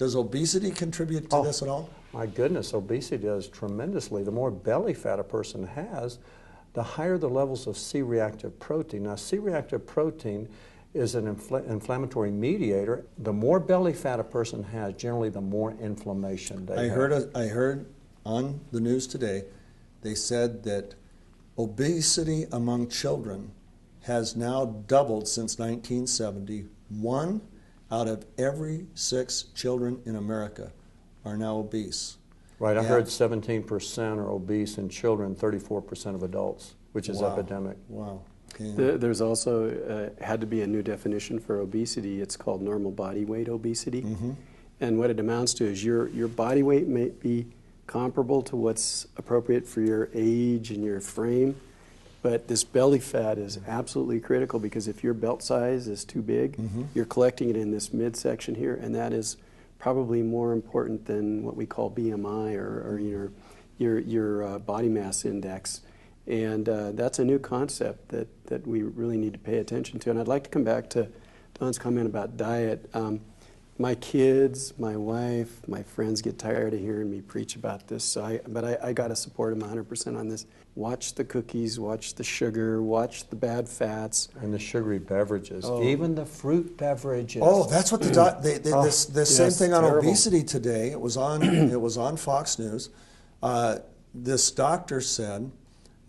Does obesity contribute to this at all? My goodness, obesity does tremendously. The more belly fat a person has, the higher the levels of C-reactive protein. Now, C-reactive protein is an inflammatory mediator. The more belly fat a person has, generally the more inflammation they have. I heard on the news today, they said that obesity among children has now doubled since 1970. 1 out of every 6 children in America are now obese. Right, I heard 17% are obese in children, 34% of adults, which is epidemic. Wow. There's also had to be a new definition for obesity. It's called normal body weight obesity. And what it amounts to is your body weight may be comparable to what's appropriate for your age and your frame, but this belly fat is absolutely critical, because if your belt size is too big, you're collecting it in this midsection here, and that is probably more important than what we call BMI or your body mass index. And that's a new concept that we really need to pay attention to. And I'd like to come back to Don's comment about diet. My kids, my wife, my friends get tired of hearing me preach about this, but I got to support them 100% on this. Watch the cookies, watch the sugar, watch the bad fats. And the sugary beverages, even the fruit beverages. Oh, that's what the same thing on obesity today. It was on Fox News. This doctor said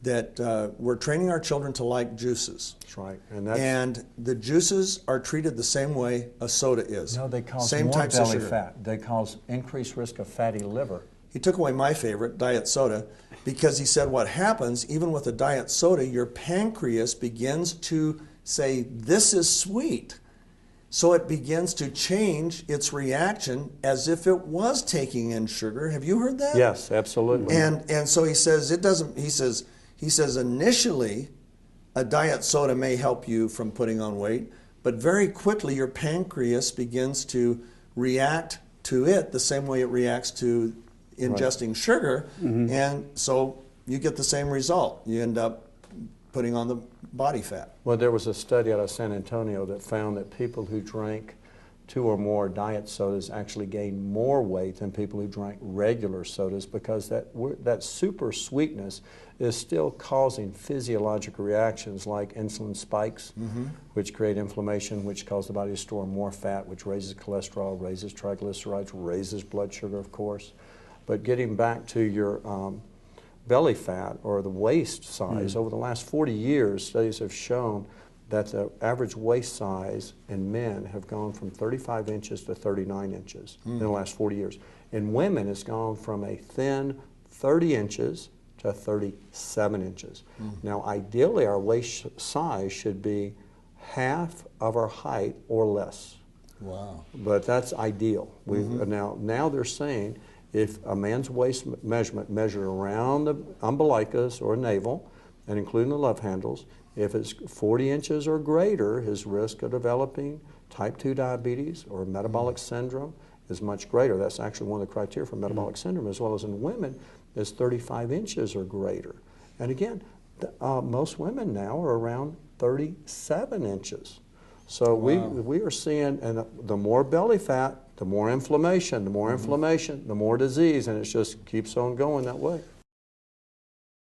that we're training our children to like juices. That's right. And the juices are treated the same way a soda is. No, they cause same more types belly of sugar. fat. They cause increased risk of fatty liver. He took away my favorite, diet soda, because he said what happens, even with a diet soda, your pancreas begins to say, this is sweet. So it begins to change its reaction as if it was taking in sugar. Have you heard that? Yes, absolutely. And so he says it doesn't, he says initially a diet soda may help you from putting on weight, but very quickly your pancreas begins to react to it the same way it reacts to ingesting sugar, and so you get the same result. You end up putting on the body fat. Well, there was a study out of San Antonio that found that people who drank 2 or more diet sodas actually gained more weight than people who drank regular sodas, because that super sweetness is still causing physiological reactions like insulin spikes, which create inflammation, which cause the body to store more fat, which raises cholesterol, raises triglycerides, raises blood sugar, of course. But getting back to your belly fat or the waist size, over the last 40 years, studies have shown that the average waist size in men have gone from 35 inches to 39 inches in the last 40 years. In women, it's gone from a thin 30 inches to 37 inches. Now, ideally, our waist size should be half of our height or less. Wow. But that's ideal. Now they're saying if a man's waist measurement measured around the umbilicus or navel, and including the love handles, if it's 40 inches or greater, his risk of developing type 2 diabetes or metabolic syndrome is much greater. That's actually one of the criteria for metabolic syndrome, as well as in women, is 35 inches or greater. And again, most women now are around 37 inches. So we are seeing, and the more belly fat, the more inflammation, the more inflammation, the more disease, and it just keeps on going that way.